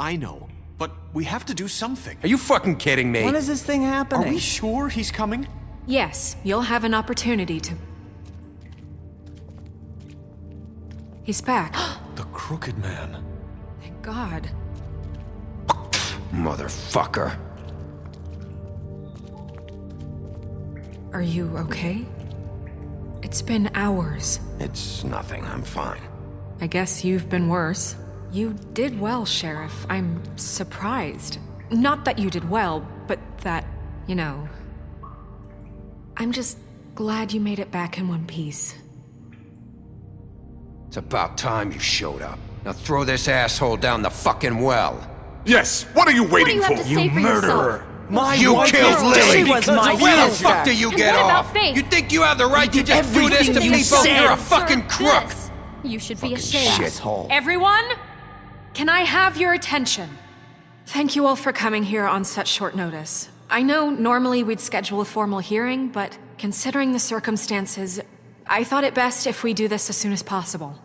I know. But we have to do something. Are you fucking kidding me? When is this thing happening? Are we sure he's coming? Yes, you'll have an opportunity to... He's back. The Crooked Man. Thank God. Motherfucker. Are you okay? It's been hours. It's nothing, I'm fine. I guess you've been worse. You did well, Sheriff. I'm surprised. Not that you did well, but that, you know... I'm just glad you made it back in one piece. It's about time you showed up. Now throw this asshole down the fucking well. Yes, what are you waiting What do you for? have to say for yourself? You killed Lily! She was my Where the sister. fuck do you And get what about off? Faith? You think you have the right to did just do this to everything you people? said. You're a fucking crook! This. You should be Fucking ashamed. shithole. Everyone, can I have your attention? Thank you all for coming here on such short notice. I know normally we'd schedule a formal hearing, but considering the circumstances, I thought it best if we do this as soon as possible.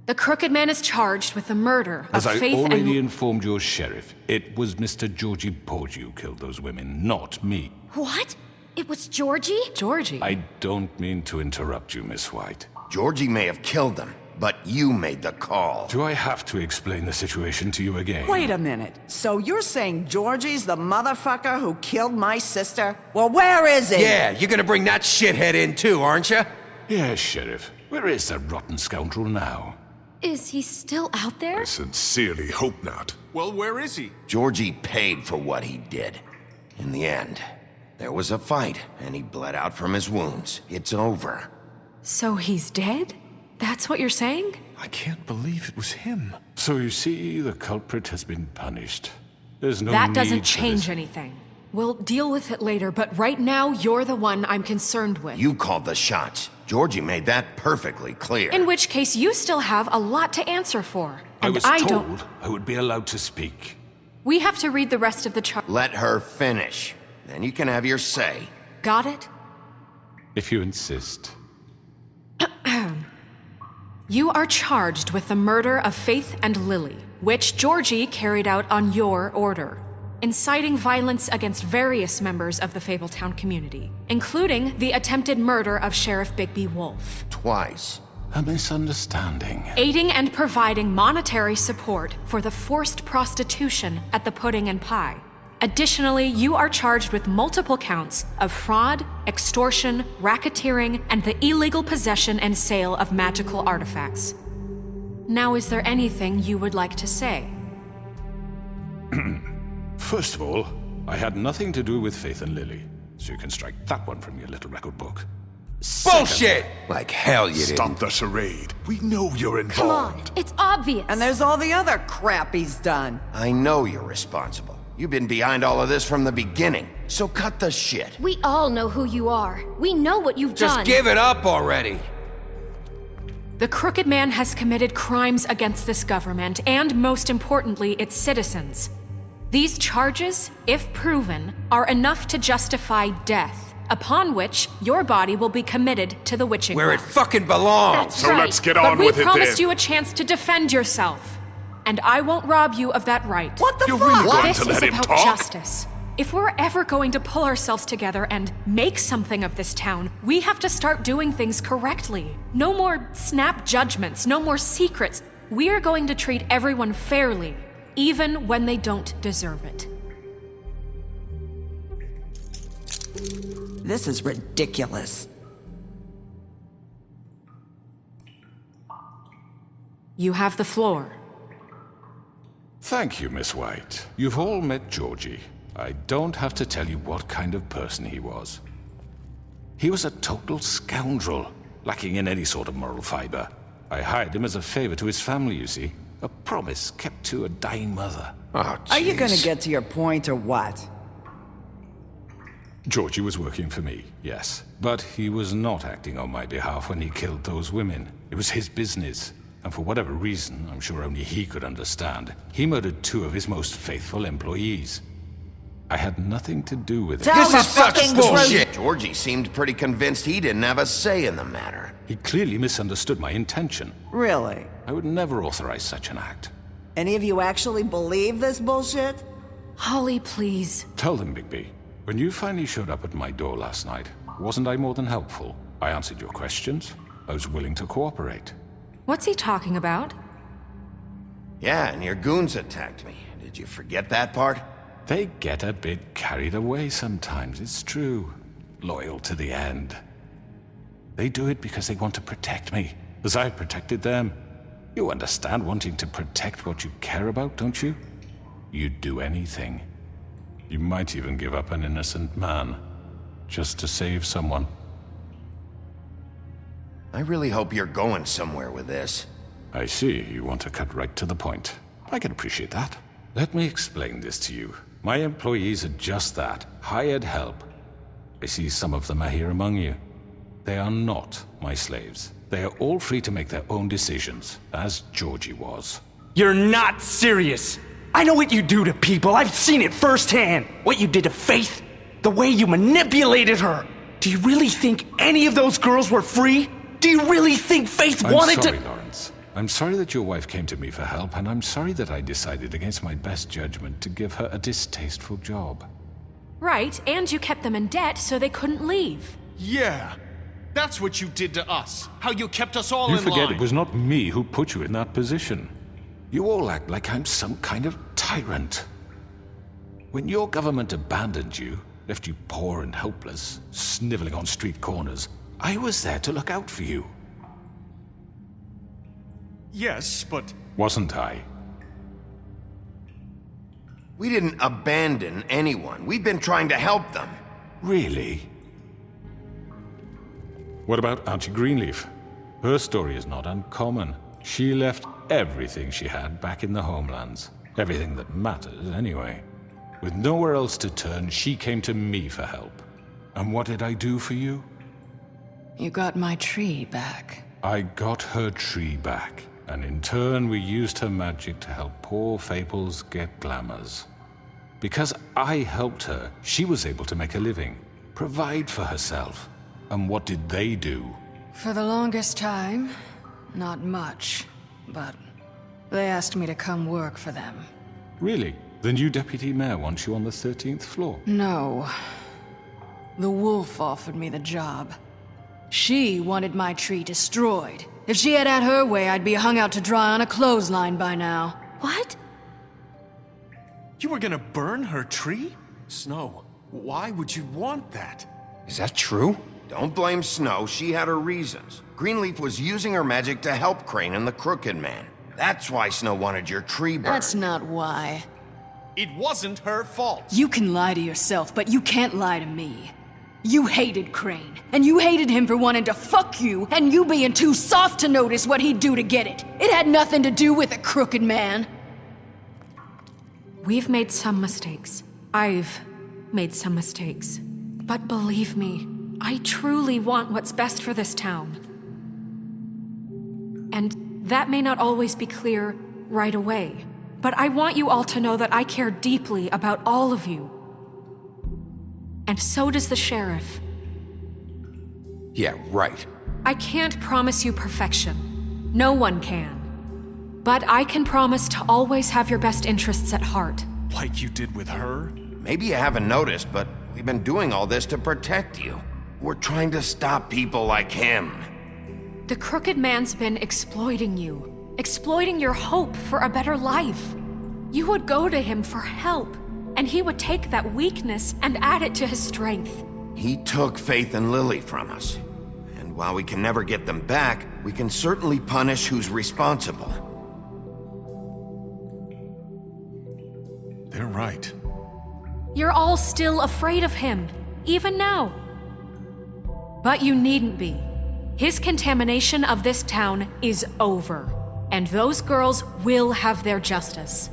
The Crooked Man is charged with the murder As of I Faith already and... informed your sheriff, it was Mr. Georgie Porgy who killed those women, not me. What? It was Georgie? Georgie. I don't mean to interrupt you, Miss White. Georgie may have killed them, but you made the call. Do I have to explain the situation to you again? Wait a minute. So you're saying Georgie's the motherfucker who killed my sister? Well, where is he? Yeah, you're gonna bring that shithead in too, aren't you? Yes, Sheriff. Where is that rotten scoundrel now? Is he still out there? I sincerely hope not. Well, where is he? Georgie paid for what he did. In the end, there was a fight, and he bled out from his wounds. It's over. So he's dead? That's what you're saying? I can't believe it was him. So you see, the culprit has been punished. There's no That need doesn't for change this. anything. We'll deal with it later, but right now, you're the one I'm concerned with. You called the shots. Georgie made that perfectly clear. In which case, you still have a lot to answer for. I And was don't... told I would be allowed to speak. We have to read the rest of the chart. Let her finish. Then you can have your say. Got it? If you insist. You are charged with the murder of Faith and Lily, which Georgie carried out on your order, inciting violence against various members of the Fabletown community, including the attempted murder of Sheriff Bigby Wolf, Twice. A misunderstanding. aiding and providing monetary support for the forced prostitution at the Pudding and Pie. Additionally, you are charged with multiple counts of fraud, extortion, racketeering, and the illegal possession and sale of magical artifacts. Now, is there anything you would like to say? First of all, I had nothing to do with Faith and Lily, so you can strike that one from your little record book. Bullshit! Like hell you didn't. Stop the charade. We know you're Come on, involved. it's obvious. And there's all the other crap he's done. I know you're responsible. You've been behind all of this from the beginning, so cut the shit. We all know who you are. We know what you've Just done. give it up already. The Crooked Man has committed crimes against this government and, most importantly, its citizens. These charges, if proven, are enough to justify death, upon which your body will be committed to the witching Where it well. fucking belongs. That's So right. let's get But on we with it promised then. you a chance to defend yourself, and I won't rob you of that right. What the You're fuck? really going This to is let him about talk? justice. If we're ever going to pull ourselves together and make something of this town, we have to start doing things correctly. No more snap judgments, no more secrets. We are going to treat everyone fairly, even when they don't deserve it. This is ridiculous. You have the floor. Thank you, Miss White. You've all met Georgie. I don't have to tell you what kind of person he was. He was a total scoundrel, lacking in any sort of moral fiber. I hired him as a favor to his family, you see. A promise kept to a dying mother. Oh, Are you gonna jeez. get to your point or what? Georgie was working for me, yes. But he was not acting on my behalf when he killed those women. It was his business. And for whatever reason, I'm sure only he could understand, he murdered 2 of his most faithful employees. I had nothing to do with it. Tell This the is such fucking bullshit. Georgie seemed pretty convinced he didn't have a say in the matter. He clearly misunderstood my intention. Really? I would never authorize such an act. Any of you actually believe this bullshit? Holly, please. Tell them, Bigby. When you finally showed up at my door last night, wasn't I more than helpful? I answered your questions. I was willing to cooperate. What's he talking about? Yeah, and your goons attacked me. Did you forget that part? They get a bit carried away sometimes, it's true. Loyal to the end. They do it because they want to protect me, as I protected them. You understand wanting to protect what you care about, don't you? You'd do anything. You might even give up an innocent man, just to save someone. I really hope you're going somewhere with this. I see, you want to cut right to the point. I can appreciate that. Let me explain this to you. My employees are just that, hired help. I see some of them are here among you. They are not my slaves. They are all free to make their own decisions, as Georgie was. You're not serious. I know what you do to people. I've seen it firsthand. What you did to Faith. The way you manipulated her. Do you really think any of those girls were free? Do you really think Faith wanted to— I'm sorry, Lawrence. I'm sorry that your wife came to me for help, and I'm sorry that I decided against my best judgment to give her a distasteful job. Right, and you kept them in debt so they couldn't leave. Yeah. That's what you did to us. How you kept us all You in forget line. it was not me who put you in that position. You all act like I'm some kind of tyrant. When your government abandoned you, left you poor and helpless, sniveling on street corners, I was there to look out for you. Yes, but... Wasn't I? We didn't abandon anyone. We've been trying to help them. Really? What about Auntie Greenleaf? Her story is not uncommon. She left everything she had back in the homelands. Everything that matters, anyway. With nowhere else to turn, she came to me for help. And what did I do for you? You got my tree back. I got her tree back, and in turn we used her magic to help poor Faples get glamours. Because I helped her, she was able to make a living, provide for herself. And what did they do? For the longest time, not much. But they asked me to come work for them. Really? The new deputy mayor wants you on the 13th floor? No. The wolf offered me the job. She wanted my tree destroyed. If she had her way, I'd be hung out to dry on a clothesline by now. What? You were gonna burn her tree? Snow, why would you want that? Is that true? Don't blame Snow. She had her reasons. Greenleaf was using her magic to help Crane and the Crooked Man. That's why Snow wanted your tree burned. That's not why. It wasn't her fault. You can lie to yourself, but you can't lie to me. You hated Crane, and you hated him for wanting to fuck you, and you being too soft to notice what he'd do to get it. It had nothing to do with a Crooked Man. We've made some mistakes. I've made some mistakes. But believe me, I truly want what's best for this town. And that may not always be clear right away, but I want you all to know that I care deeply about all of you. And so does the sheriff. Yeah, right. I can't promise you perfection. No one can. But I can promise to always have your best interests at heart. Like you did with her? Maybe you haven't noticed, but we've been doing all this to protect you. We're trying to stop people like him. The Crooked Man's been exploiting you, exploiting your hope for a better life. You would go to him for help, and he would take that weakness and add it to his strength. He took Faith and Lily from us. And while we can never get them back, we can certainly punish who's responsible. They're right. You're all still afraid of him, even now. But you needn't be. His contamination of this town is over, and those girls will have their justice.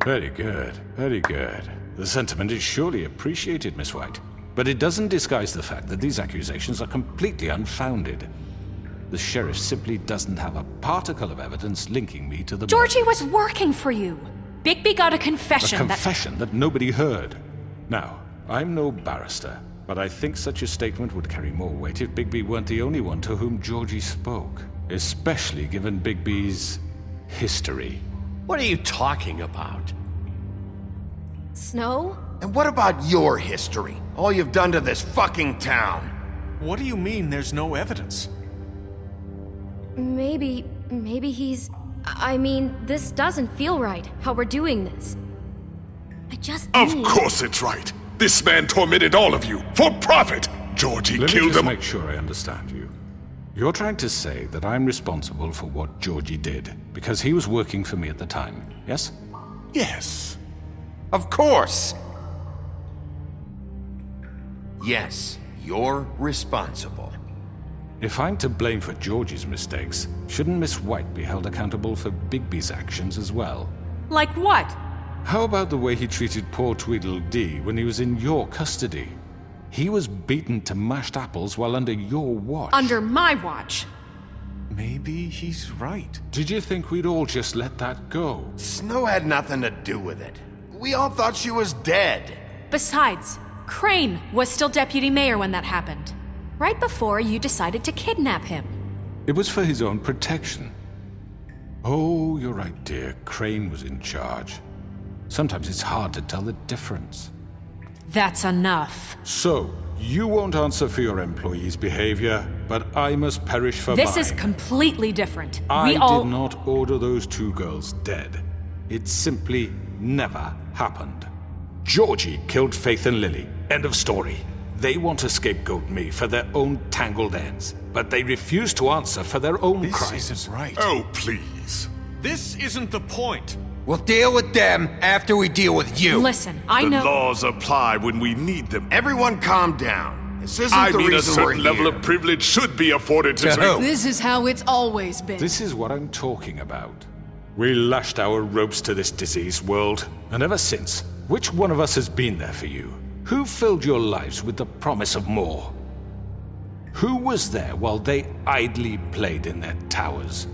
Very good, very good. The sentiment is surely appreciated, Miss White. But it doesn't disguise the fact that these accusations are completely unfounded. The sheriff simply doesn't have a particle of evidence linking me to the Georgie was working for you. Bigby got a murder. confession A confession that nobody heard. Now, I'm no barrister, but I think such a statement would carry more weight if Bigby weren't the only one to whom Georgie spoke, especially given Bigby's history. What are you talking about? Snow? And what about your history? All you've done to this fucking town? What do you mean there's no evidence? Maybe he's... I mean, this doesn't feel right, how we're doing this. I just Of need... course it's right. This man tormented all of you for profit. Georgie Let me killed just them. make sure I understand you. You're trying to say that I'm responsible for what Georgie did because he was working for me at the time, yes? Yes. Of course! Yes, you're responsible. If I'm to blame for Georgie's mistakes, shouldn't Miss White be held accountable for Bigby's actions as well? Like what? How about the way he treated poor Tweedledee when he was in your custody? He was beaten to mashed apples while under your watch. Under my watch. Maybe he's right. Did you think we'd all just let that go? Snow had nothing to do with it. We all thought she was dead. Besides, Crane was still deputy mayor when that happened. Right before you decided to kidnap him. It was for his own protection. Oh, you're right, dear. Crane was in charge. Sometimes it's hard to tell the difference. That's enough. So, you won't answer for your employees' behavior, but I must perish for This mine. is completely different. I We all... did not order those two girls dead. It simply never happened. Georgie killed Faith and Lily. End of story. They want to scapegoat me for their own tangled ends, but they refuse to answer for their own This crimes. isn't right. Oh, please. This isn't the point. We'll deal with them after we deal with you. Listen, I The know... laws apply when we need them. Everyone calm down. This isn't I the mean, a reason we're certain level here. of privilege should be afforded to To certain... who? This is how it's always been. This is what I'm talking about. We lashed our ropes to this diseased world, and ever since, which one of us has been there for you? Who filled your lives with the promise of more? Who was there while they idly played in their towers,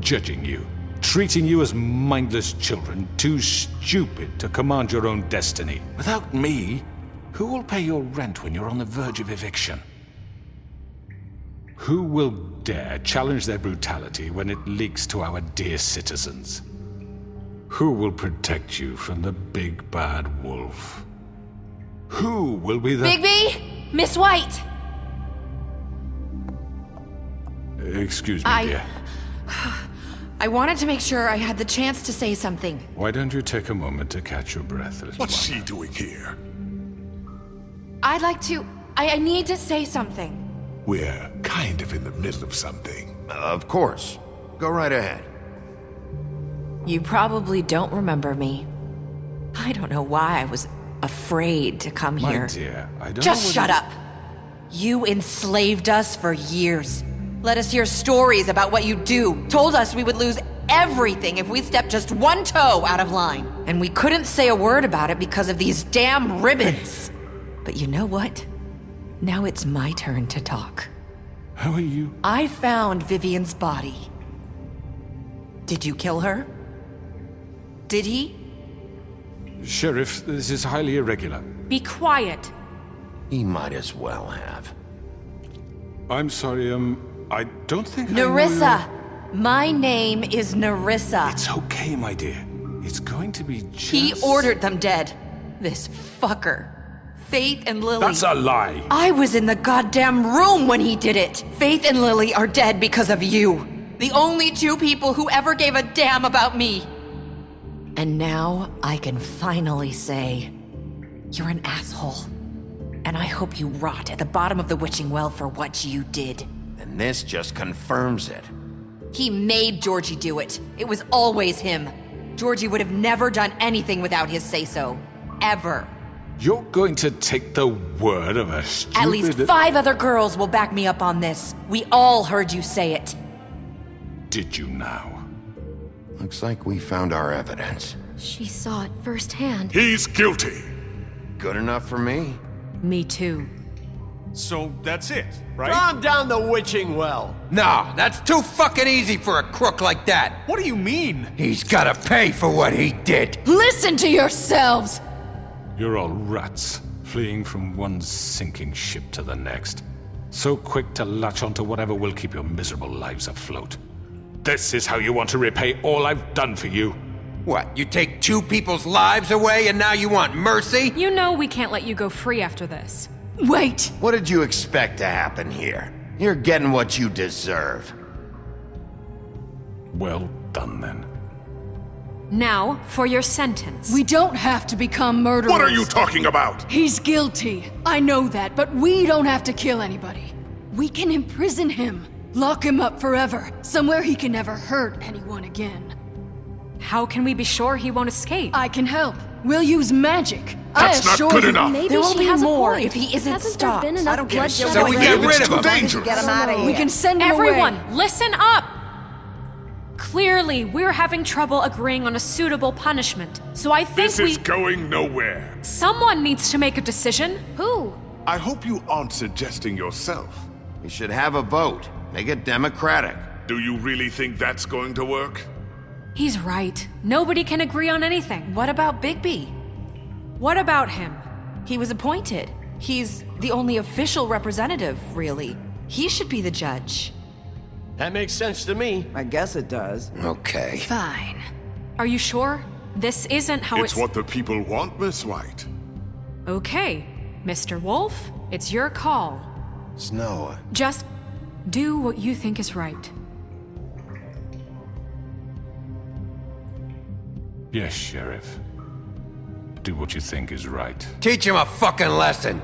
judging you, treating you as mindless children, too stupid to command your own destiny? Without me, who will pay your rent when you're on the verge of eviction? Who will dare challenge their brutality when it leaks to our dear citizens? Who will protect you from the big bad wolf? Who will be the... Bigby! Miss White! Excuse me, dear. I wanted to make sure I had the chance to say something. Why don't you take a moment to catch your breath, little What's one? she doing here? I'd like to... I need to say something. We're kind of in the middle of something. Of course. Go right ahead. You probably don't remember me. I don't know why I was afraid to come My here. dear, I don't Just know shut whether- up. You enslaved us for years. Let us hear stories about what you do. Told us we would lose everything if we stepped just one toe out of line. And we couldn't say a word about it because of these damn ribbons. But you know what? Now it's my turn to talk. How are you? I found Vivian's body. Did you kill her? Did he? Sheriff, this is highly irregular. Be quiet. He might as well have. I'm sorry, I don't think I know Nerissa! you- My name is Nerissa. It's okay, my dear. It's going to be just... He ordered them dead. This fucker. Faith and Lily. That's a lie! I was in the goddamn room when he did it. Faith and Lily are dead because of you. The only two people who ever gave a damn about me. And now I can finally say, you're an asshole. And I hope you rot at the bottom of the witching well for what you did. And this just confirms it. He made Georgie do it. It was always him. Georgie would have never done anything without his say-so. Ever. You're going to take the word of a stupid... At least 5 other girls will back me up on this. We all heard you say it. Did you now? Looks like we found our evidence. She saw it firsthand. He's guilty. Good enough for me. Me too. So that's it, right? Calm down the witching well. No, that's too fucking easy for a crook like that. What do you mean? He's gotta pay for what he did. Listen to yourselves! You're all rats. fleeing from one sinking ship to the next. So quick to latch onto whatever will keep your miserable lives afloat. This is how you want to repay all I've done for you? What, you take 2 people's lives away and now you want mercy? You know we can't let you go free after this. Wait! What did you expect to happen here? You're getting what you deserve. Well done, then. Now, for your sentence. We don't have to become murderers. What are you talking about? He's guilty. I know that, but we don't have to kill anybody. We can imprison him. Lock him up forever. Somewhere he can never hurt anyone again. How can we be sure he won't escape? I can help. We'll use magic. That's not good enough. Maybe There will she be has more a point. if he isn't Hasn't stopped. there been enough I don't give a bloodshed shit So we what get you rid do. of him. As long as you Dangerous. get him out of here. We can send him Everyone, away. listen up! Clearly, we're having trouble agreeing on a suitable punishment, so I think This is going nowhere. Someone needs to make a decision. Who? I hope you aren't suggesting yourself. We should have a vote. Make it democratic. Do you really think that's going to work? He's right. Nobody can agree on anything. What about Bigby? What about him? He was appointed. He's the only official representative, really. He should be the judge. That makes sense to me. I guess it does. Okay. Fine. Are you sure? This isn't how It's what the people want, Miss White. Okay, Mr. Wolf, it's your call. Snow, Just do what you think is right. Yes, Sheriff. Do what you think is right. Teach him a fucking lesson.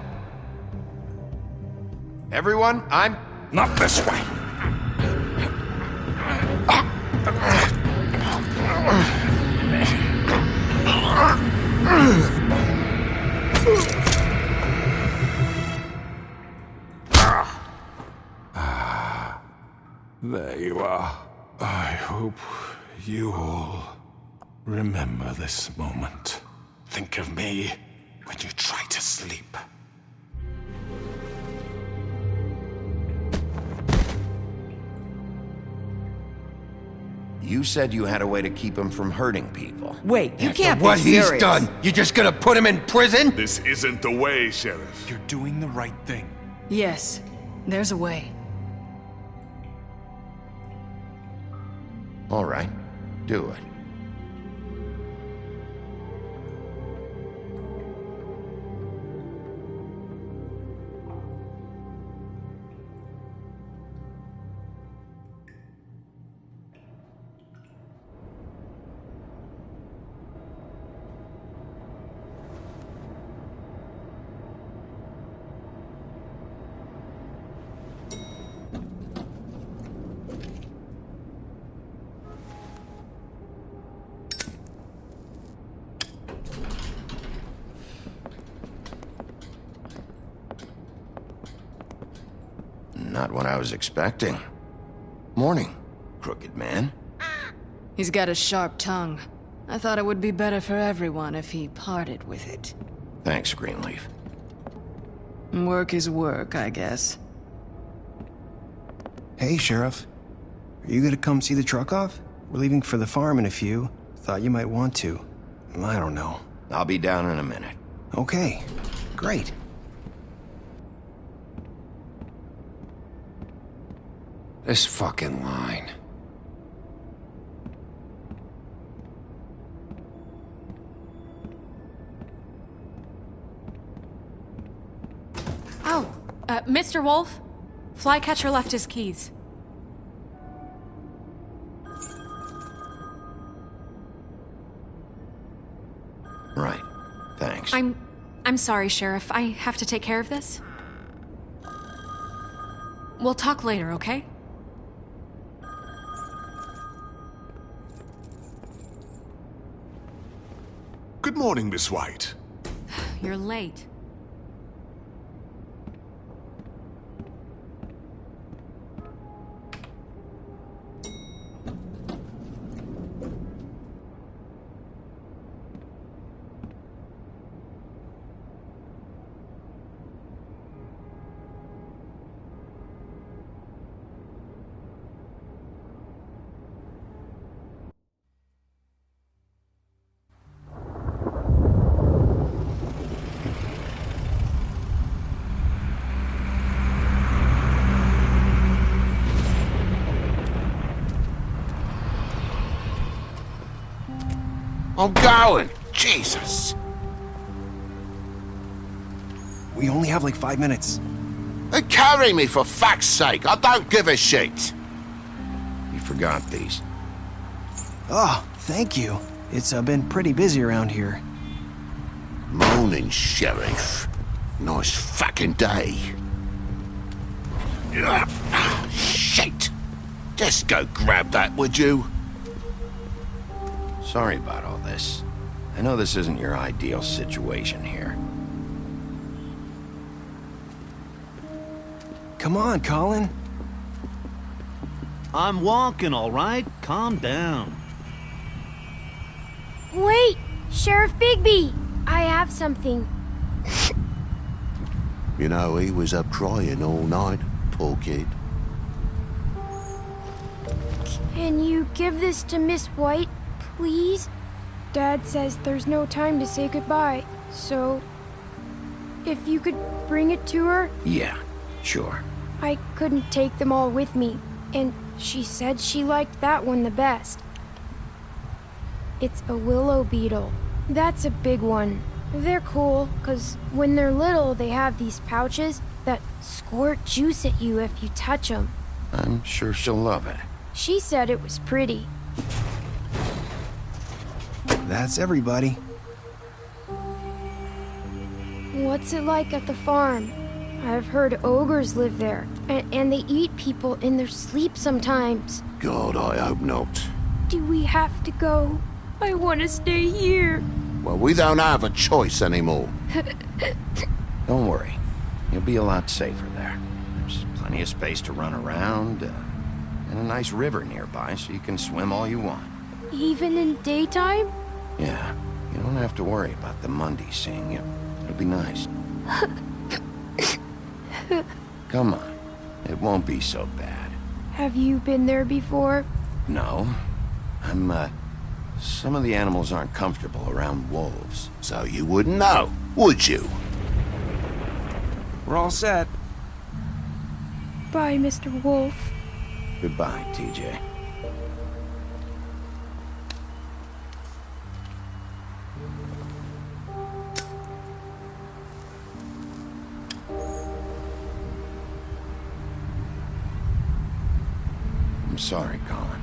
everyone, I'm... Not this way! There you are. I hope you all remember this moment. Think of me when you try to sleep. You said you had a way to keep him from hurting people. Wait, you can't What be he's serious. done, you just gonna put him in prison? This isn't the way, Sheriff. You're doing the right thing. Yes, there's a way. All right, do it. Not what I was expecting. Morning, crooked man. He's got a sharp tongue. I thought it would be better for everyone if he parted with it. Thanks, Greenleaf. Work is work, I guess. Hey, Sheriff. Are you gonna come see the truck off? We're leaving for the farm in a few. Thought you might want to. I don't know. I'll be down in a minute. Okay, great. This fucking line. Oh, Mr. Wolf, Flycatcher left his keys. Right. Thanks. I'm sorry, Sheriff. I have to take care of this. We'll talk later, okay? Good morning, Miss White. You're late. I'm going. Jesus. We only have like 5 minutes. Carry me for fuck's sake. I don't give a shit. You forgot these. Oh, thank you. It's been pretty busy around here. Morning, Sheriff. Nice fucking day. Shit. Just go grab that, would you? Sorry about all this. I know this isn't your ideal situation here. Come on, Colin. I'm walking, all right? Calm down. Wait! Sheriff Bigby! I have something. You know, he was up crying all night, poor kid. Can you give this to Miss White, please? Dad says there's no time to say goodbye, so... if you could bring it to her? Yeah, sure. I couldn't take them all with me, and she said she liked that one the best. It's a willow beetle. That's a big one. They're cool, 'cause when they're little, they have these pouches that squirt juice at you if you touch them. I'm sure she'll love it. She said it was pretty. That's everybody. What's it like at the farm? I've heard ogres live there, and they eat people in their sleep sometimes. God, I hope not. Do we have to go? I want to stay here. Well, we don't have a choice anymore. Don't worry. You'll be a lot safer there. There's plenty of space to run around, and a nice river nearby so you can swim all you want. Even in daytime? Yeah, you don't have to worry about the Mundy seeing you. It'll be nice. Come on. It won't be so bad. Have you been there before? No. Some of the animals aren't comfortable around wolves. So you wouldn't know, would you? We're all set. Bye, Mr. Wolf. Goodbye, TJ. I'm sorry, Colin.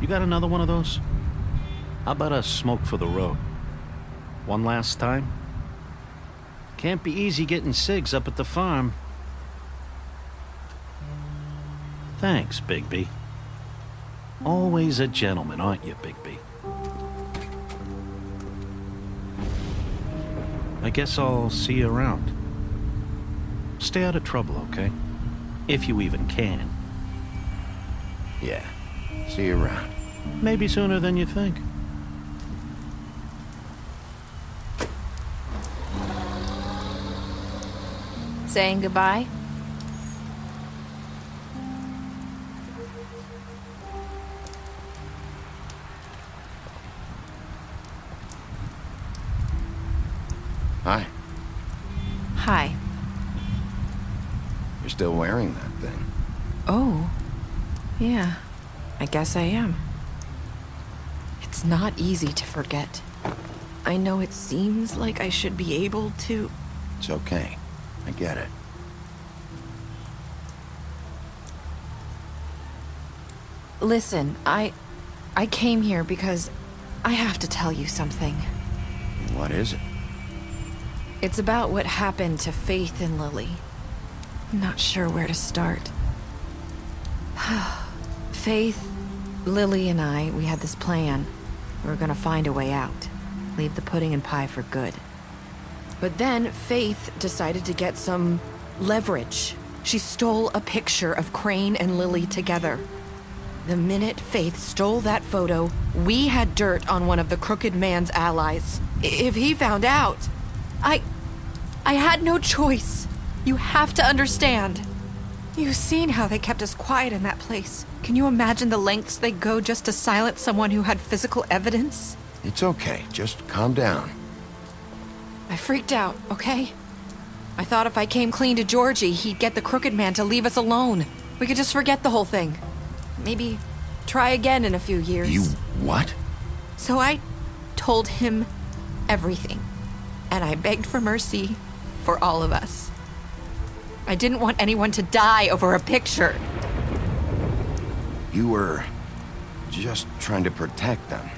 You got another one of those? How about a smoke for the road? One last time? Can't be easy getting cigs up at the farm. Thanks, Bigby. Always a gentleman, aren't you, Bigby? I guess I'll see you around. Stay out of trouble, okay? If you even can. Yeah. See you around. Maybe sooner than you think. Saying goodbye? Hi. Hi. You're still wearing that thing. Oh. Yeah. I guess I am. It's not easy to forget. I know it seems like I should be able to... It's okay. I get it. Listen, I came here because I have to tell you something. What is it? It's about what happened to Faith and Lily. I'm not sure where to start. Faith, Lily, and I, we had this plan. We were gonna find a way out. Leave the pudding and pie for good. But then Faith decided to get some leverage. She stole a picture of Crane and Lily together. The minute Faith stole that photo, we had dirt on one of the Crooked Man's allies. If he found out, I had no choice. You have to understand. You've seen how they kept us quiet in that place. Can you imagine the lengths they go just to silence someone who had physical evidence? It's okay. Just calm down. I freaked out, okay? I thought if I came clean to Georgie, he'd get the Crooked Man to leave us alone. We could just forget the whole thing. Maybe try again in a few years. You what? So I told him everything. And I begged for mercy for all of us. I didn't want anyone to die over a picture. You were just trying to protect them.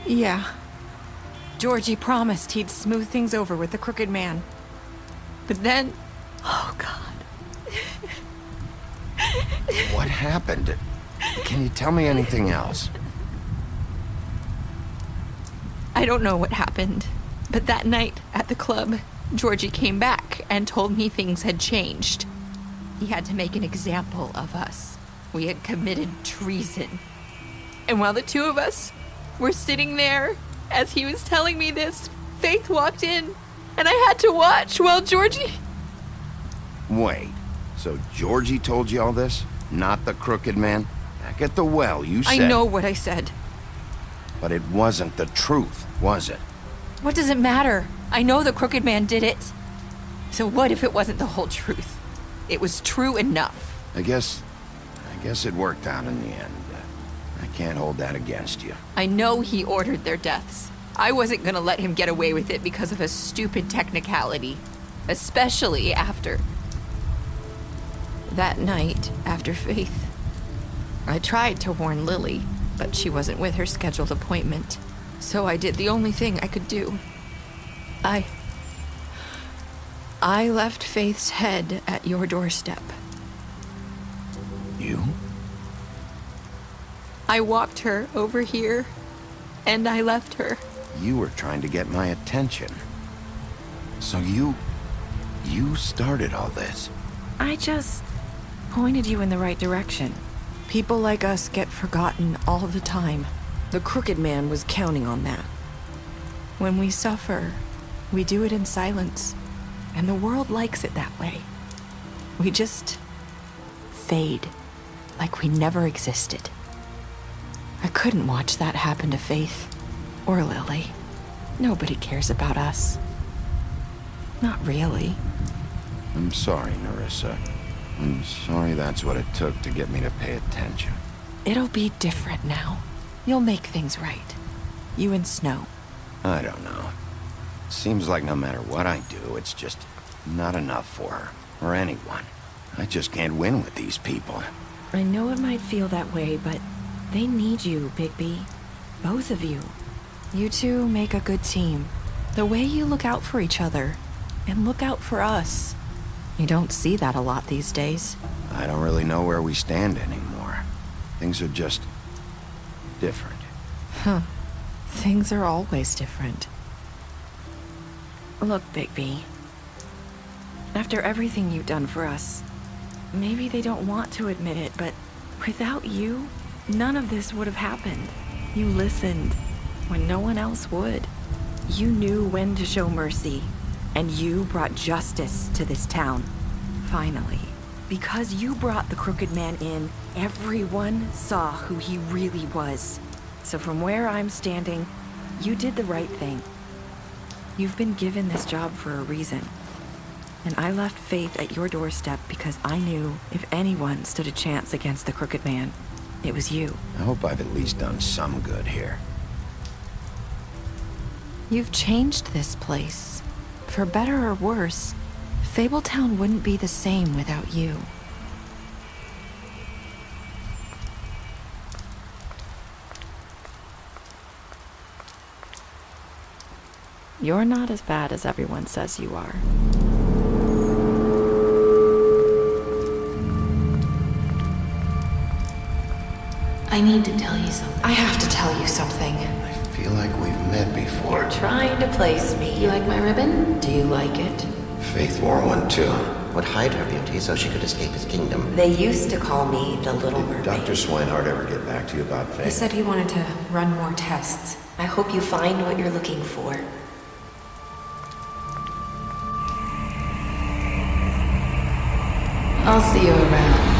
Yeah. Georgie promised he'd smooth things over with the Crooked Man. But then... Oh, God. What happened? Can you tell me anything else? I don't know what happened. But that night at the club, Georgie came back and told me things had changed. He had to make an example of us. We had committed treason. And while the two of us were sitting there, as he was telling me this, Faith walked in, and I had to watch while Georgie... Wait, so Georgie told you all this? Not the Crooked Man? Back at the well, you said... I know what I said. But it wasn't the truth, was it? What does it matter? I know the Crooked Man did it. So what if it wasn't the whole truth? It was true enough. I guess it worked out in the end. I can't hold that against you. I know he ordered their deaths. I wasn't gonna let him get away with it because of a stupid technicality. Especially after... that night, after Faith. I tried to warn Lily, but she wasn't with her scheduled appointment. So I did the only thing I could do. I left Faith's head at your doorstep. You? I walked her over here, and I left her. You were trying to get my attention. So you started all this. I just pointed you in the right direction. People like us get forgotten all the time. The Crooked Man was counting on that. When we suffer, we do it in silence, and the world likes it that way. We just fade, like we never existed. I couldn't watch that happen to Faith or Lily. Nobody cares about us. Not really. I'm sorry, Nerissa. I'm sorry that's what it took to get me to pay attention. It'll be different now. You'll make things right. You and Snow. I don't know. Seems like no matter what I do, it's just not enough for her, or anyone. I just can't win with these people. I know it might feel that way, but they need you, Bigby. Both of you. You two make a good team. The way you look out for each other, and look out for us. You don't see that a lot these days. I don't really know where we stand anymore. Things are just... different. Huh. Things are always different. Look, Bigby. After everything you've done for us, maybe they don't want to admit it, but without you, none of this would have happened. You listened when no one else would. You knew when to show mercy, and you brought justice to this town. Finally. Because you brought the Crooked Man in, everyone saw who he really was. So from where I'm standing, you did the right thing. You've been given this job for a reason. And I left Faith at your doorstep because I knew if anyone stood a chance against the Crooked Man, it was you. I hope I've at least done some good here. You've changed this place. For better or worse, Fabletown wouldn't be the same without you. You're not as bad as everyone says you are. I need to tell you something. I have to tell you something. I feel like we've met before. You're trying to place me. You like my ribbon? Do you like it? Faith wore one too. Would hide her beauty so she could escape his kingdom. They used to call me the Little Mermaid. Did Dr. Swinehart ever get back to you about Faith? He said he wanted to run more tests. I hope you find what you're looking for. I'll see you around.